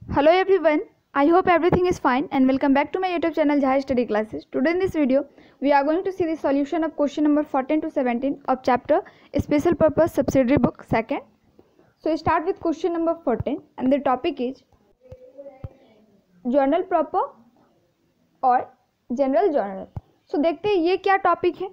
Hello everyone, I hope everything is fine and welcome back to my YouTube channel Jhai Study Classes. Today in this video, we are going to see the solution of question number 14 to 17 of chapter Special Purpose Subsidiary Book 2nd. So we start with question number 14 and the topic is Journal Proper और General Journal. So देखते हैं ये क्या topic है.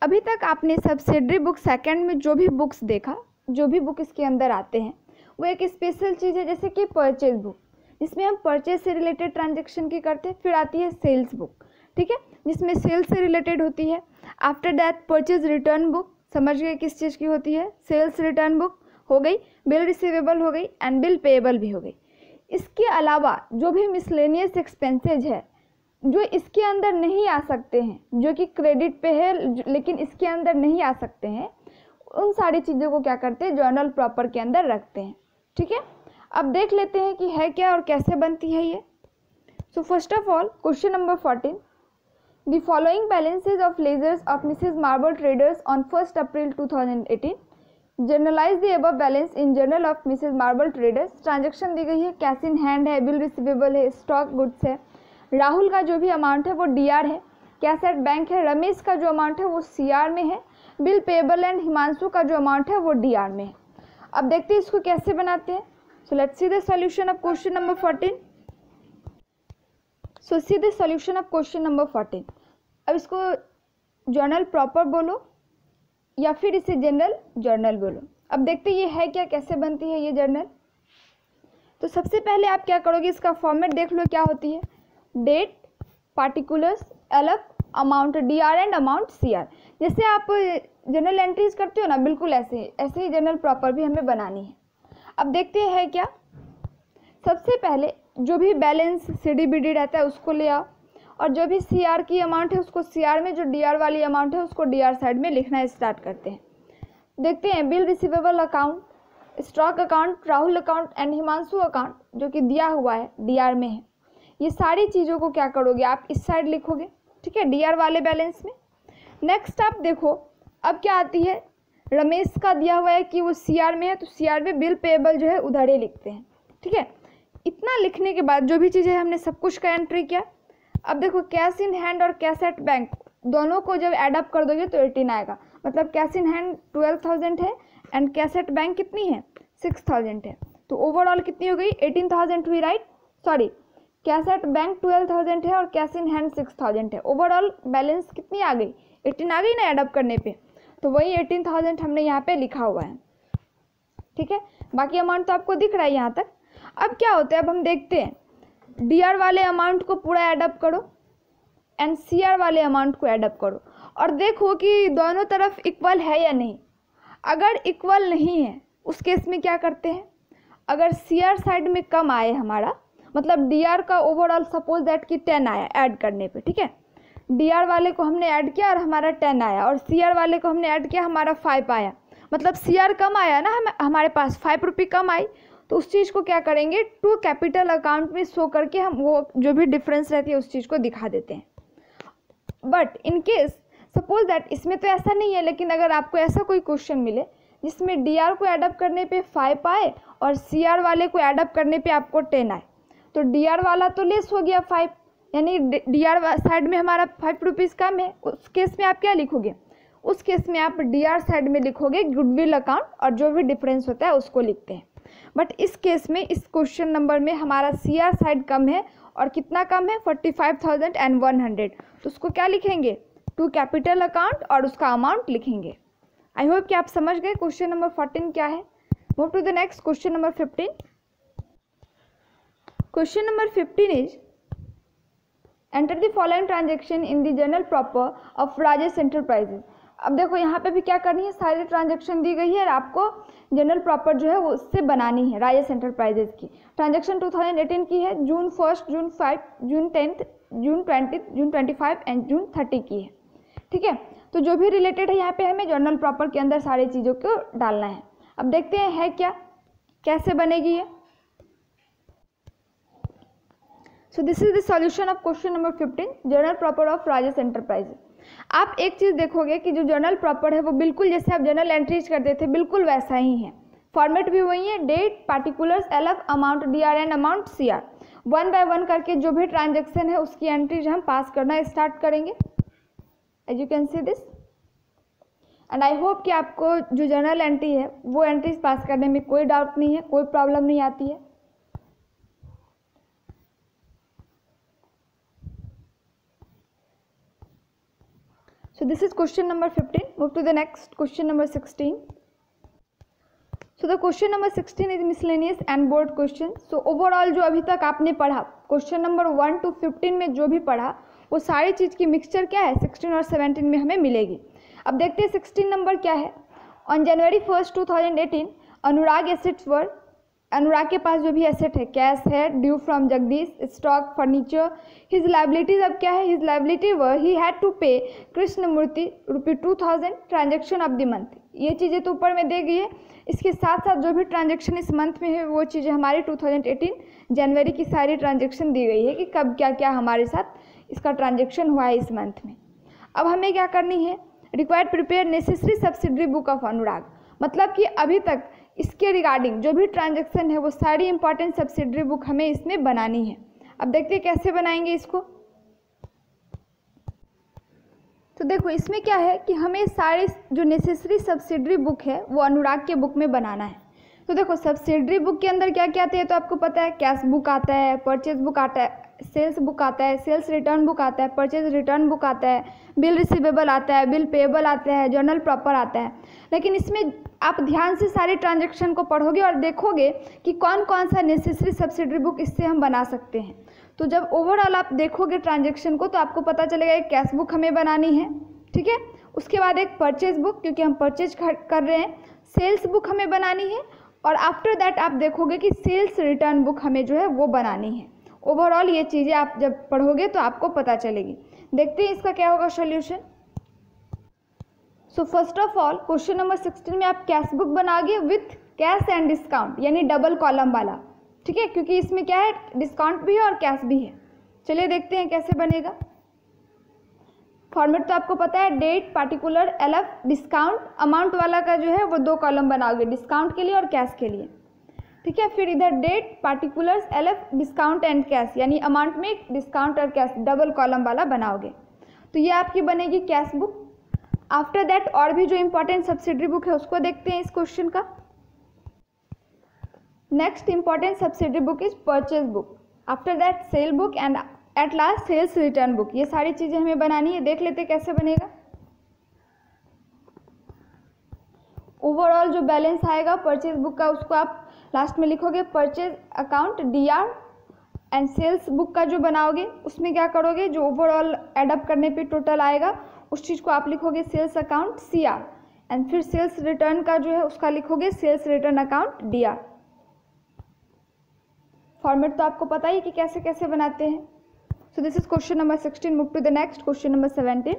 अभी तक आपने subsidiary book second में जो भी बुक्स देखा, जो भी बुक इसके अंदर आते हैं वो एक स्पेशल चीज़ है, जैसे कि परचेज बुक जिसमें हम परचेज से रिलेटेड ट्रांजैक्शन की करते हैं. फिर आती है सेल्स बुक, ठीक है, जिसमें सेल्स से रिलेटेड होती है. After that purchase return book, समझ गए किस चीज़ की होती है. सेल्स रिटर्न बुक हो गई, बिल रिसीवेबल हो गई एंड बिल पेएबल भी हो गई. इसके अलावा जो भी मिसलेनियस एक्सपेंसेज है जो इसके अंदर नहीं आ सकते हैं, जो कि क्रेडिट पे है लेकिन इसके अंदर नहीं आ सकते हैं, उन सारी चीज़ों को क्या करते हैं, जर्नल प्रॉपर के अंदर रखते हैं. ठीक है, अब देख लेते हैं कि है क्या और कैसे बनती है ये. So first of all question number 14, the following balances of ledgers of Mrs Marble Traders on 1 April 2018. Journalise the above balance in journal of Mrs Marble Traders. Transaction दी गई है, कैश इन हैंड है, bill receivable है, stock goods है. राहुल का जो भी amount है वो डीआर है, कैश एट बैंक है. रमेश का जो अमाउंट है वो सीआर में है. बिल पेएबल एंड हिमांशु का जो अमाउंट है वो डीआर में है. अब देखते हैं इसको कैसे बनाते हैं. So let's see the solution of question number 14. So see the solution of question number 14. अब इसको जर्नल प्रॉपर बोलो या फिर इसे जनरल जर्नल बोलो. अब देखते हैं ये है क्या, कैसे बनती है ये जर्नल. तो सबसे पहले आप क्या करोगे, इसका फॉर्मेट देख लो क्या होती है. डेट, पार्टिकुलर्स, अलग, amount DR and amount CR. जैसे आप जनरल एंट्रीज करते हो ना, बिल्कुल ऐसे ही जनरल प्रॉपर भी हमें बनानी है. अब देखते हैं क्या. सबसे पहले जो भी बैलेंस सीडीबीडी रहता है उसको ले आओ, और जो भी सीआर की अमाउंट है उसको सीआर में, जो डीआर वाली अमाउंट है उसको डीआर साइड में लिखना स्टार्ट करते हैं. देखते हैं bill receivable account, stock account, Rahul account and Himanshu account जो कि दिया हुआ है डीआर में है. ये सारी चीज़ों को क्या करोगे आप इस साइड लिखोगे, ठीक है, डीआर वाले बैलेंस में. नेक्स्ट आप देखो अब क्या आती है. रमेश का दिया हुआ है कि वो सीआर में है, तो सीआर में बिल पेएबल जो है उधर ही लिखते हैं. ठीक है, इतना लिखने के बाद जो भी चीज़ें हमने सब कुछ का एंट्री किया. अब देखो कैश इन हैंड और कैश एट बैंक दोनों को जब एड अप कर दोगे तो 18 आएगा. मतलब कैश इन हैंड 12,000 है एंड कैश एट बैंक कितनी है, 6,000 है. तो ओवरऑल कितनी हो गई, 18,000 हुई, right. Sorry, cash at bank 12,000 है और कैश इन हैंड 6,000 है. ओवरऑल बैलेंस कितनी आ गई, 18 आ गई ना एडअप करने पे. तो वही 18,000 हमने यहाँ पे लिखा हुआ है. ठीक है, बाकी अमाउंट तो आपको दिख रहा है यहाँ तक. अब क्या होता है, अब हम देखते हैं. डीआर वाले अमाउंट को पूरा एडअप करो एंड सीआर वाले अमाउंट को एडअप करो और देखो कि दोनों तरफ इक्वल है या नहीं. अगर इक्वल नहीं है उस केस में क्या करते हैं, अगर सीआर साइड में कम आए हमारा, मतलब डीआर का ओवरऑल सपोज दैट कि 10 आया ऐड करने पे, ठीक है, डीआर वाले को हमने ऐड किया और हमारा 10 आया, और सीआर वाले को हमने ऐड किया हमारा 5 आया, मतलब सीआर कम आया ना, हमारे पास 5 रुपये कम आई. तो उस चीज़ को क्या करेंगे, टू कैपिटल अकाउंट में शो करके हम वो जो भी डिफरेंस रहती है उस चीज़ को दिखा देते हैं. But in case suppose that इसमें तो ऐसा नहीं है, लेकिन अगर आपको ऐसा कोई क्वेश्चन मिले जिसमें डीआर को एडअप करने पे 5 आए और सीआर वाले को एडअप करने पे आपको 10 आए, तो डीआर वाला तो लेस हो गया 5, यानी डीआर साइड में हमारा 5 रुपीज़ कम है. उस केस में आप क्या लिखोगे, उस केस में आप डीआर साइड में लिखोगे गुडविल अकाउंट और जो भी डिफरेंस होता है उसको लिखते हैं. बट इस केस में इस क्वेश्चन नंबर में हमारा सीआर साइड कम है, और कितना कम है, 45,100. तो उसको क्या लिखेंगे, टू कैपिटल अकाउंट और उसका अमाउंट लिखेंगे. आई होप कि आप समझ गए क्वेश्चन नंबर 14 क्या है. Move to the next question number 15. Question number 15 is enter the following transaction in the journal proper of Rajesh Enterprises. अब देखो यहाँ पे भी क्या करनी है, सारी ट्रांजेक्शन दी गई है और आपको जनरल प्रॉपर जो है वो उससे बनानी है. राजेश एंटरप्राइजेज की ट्रांजेक्शन 2018 की है, जून 1, जून 5, जून 10, जून 20, जून 25 एंड जून 30 की है. ठीक है, तो जो भी रिलेटेड है यहाँ पे हमें जर्नल प्रॉपर के अंदर सारी चीज़ों को डालना है. अब देखते हैं है क्या, कैसे बनेगी ये. सो this is the solution of question number 15, journal proper of Rajesh enterprises. आप एक चीज़ देखोगे कि जो जर्नल प्रॉपर है वो बिल्कुल जैसे आप जर्नल एंट्रीज करते थे बिल्कुल वैसा ही है. फॉर्मेट भी वही है, date, particulars, LF, amount DR and amount CR. One by one करके जो भी ट्रांजेक्शन है उसकी एंट्रीज हम पास करना स्टार्ट करेंगे। As you can see this, and I hope कि आपको जो जर्नल एंट्री है वो एंट्रीज पास करने में कोई डाउट नहीं है, कोई प्रॉब्लम नहीं आती है। So this is question number 15. Move to the next question number 16. So the question number 16 is miscellaneous and board question. So overall जो अभी तक आपने पढ़ा क्वेश्चन नंबर 1 to 15 में जो भी पढ़ा वो सारी चीज़ की मिक्सचर क्या है 16 और 17 में हमें मिलेगी। अब देखते हैं 16 नंबर क्या है। ऑन जनवरी 1, 2018 अनुराग एसेट्स वर, अनुराग के पास जो भी एसेट है, कैश है, due from Jagdish, stock, furniture. His liabilities अब क्या है, his liability were he had to pay Krishnamurthy ₹2000 transaction of the month. ये चीज़ें तो ऊपर में दे गई है, इसके साथ साथ जो भी ट्रांजेक्शन इस मंथ में है वो चीज़ें हमारे 2018 जनवरी की सारी ट्रांजेक्शन दी गई है कि कब क्या क्या हमारे साथ इसका ट्रांजेक्शन हुआ है इस मंथ में। अब हमें क्या करनी है, required prepare necessary subsidiary book of Anurag, मतलब कि अभी तक इसके रिगार्डिंग जो भी ट्रांजैक्शन है वो सारी इंपॉर्टेंट सब्सिडरी बुक हमें इसमें बनानी है। अब देखते हैं कैसे बनाएंगे इसको। तो देखो इसमें क्या है कि हमें सारे जो नेसेसरी सब्सिडरी बुक है वो अनुराग के बुक में बनाना है। तो देखो सब्सिडरी बुक के अंदर क्या क्या आते हैं, तो आपको पता है कैश बुक आता है, परचेज बुक आता है, सेल्स बुक आता है, सेल्स रिटर्न बुक आता है, परचेज रिटर्न बुक आता है, बिल रिसीवेबल आता है, बिल पेएबल आता है, जर्नल प्रॉपर आता है। लेकिन इसमें आप ध्यान से सारे ट्रांजैक्शन को पढ़ोगे और देखोगे कि कौन कौन सा नेसेसरी सब्सिडरी बुक इससे हम बना सकते हैं। तो जब ओवरऑल आप देखोगे ट्रांजैक्शन को तो आपको पता चलेगा एक कैश बुक हमें बनानी है, ठीक है। उसके बाद एक परचेज बुक क्योंकि हम परचेज कर रहे हैं, सेल्स बुक हमें बनानी है, और आफ्टर दैट आप देखोगे कि सेल्स रिटर्न बुक हमें जो है वो बनानी है। ओवरऑल ये चीज़ें आप जब पढ़ोगे तो आपको पता चलेगी। देखते हैं इसका क्या होगा solution. So first of all question number 16 में आप कैश बुक बनाओगे विथ कैश एंड डिस्काउंट, यानी डबल कॉलम वाला, ठीक है, क्योंकि इसमें क्या है डिस्काउंट भी है और कैश भी है। चलिए देखते हैं कैसे बनेगा। फॉर्मेट तो आपको पता है, date, particular, LF, discount. Amount वाला का जो है वो 2 कॉलम बनाओगे, डिस्काउंट के लिए और कैश के लिए, ठीक है। फिर इधर date, particulars, LF, discount and cash, यानी अमाउंट में डिस्काउंट और कैश डबल कॉलम वाला बनाओगे। तो ये आपकी बनेगी कैश बुक। आफ्टर दैट और भी जो इंपॉर्टेंट सब्सिडरी बुक है उसको देखते हैं इस क्वेश्चन का। Next important subsidiary book is purchase book, after that sale book and at last sales return book. ये सारी चीज़ें हमें बनानी है, देख लेते कैसे बनेगा। ओवरऑल जो बैलेंस आएगा परचेज बुक का उसको आप लास्ट में लिखोगे purchase account DR, and sales book का जो बनाओगे उसमें क्या करोगे, जो ओवरऑल एडअप करने पे टोटल आएगा उस चीज़ को आप लिखोगे सेल्स अकाउंट सीआर, एंड फिर सेल्स रिटर्न का जो है उसका लिखोगे sales return account DR. Format तो आपको पता ही कि कैसे कैसे बनाते हैं। So this is question number 16। Move to the next question number 17।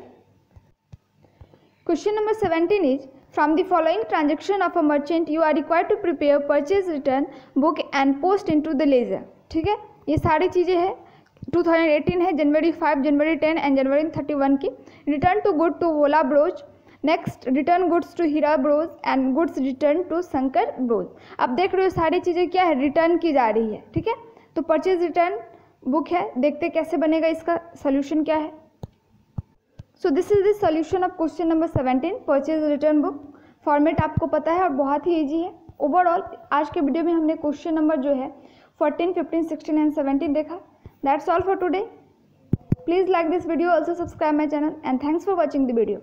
Question number 17 is from the following transaction of a merchant you are required to prepare purchase return book and post into the ledger, ठीक है। ये सारी चीज़ें हैं 2018 है, जनवरी 5, जनवरी 10 and जनवरी 31 की। Return to good to वोला Bros, next return goods to Hira Bros and goods return to Shankar Bros. आप देख रहे हो सारी चीज़ें क्या है रिटर्न की जा रही है, ठीक है। तो परचेज रिटर्न बुक है, देखते कैसे बनेगा, इसका सोल्यूशन क्या है। सो this is the solution of question number 17 purchase return book. Format आपको पता है और बहुत ही ईजी है। ओवरऑल आज के वीडियो में हमने क्वेश्चन नंबर जो है 14, 15, 16 एंड 17 देखा। That's all for today. Please like this video, also subscribe my channel, and thanks for watching the video.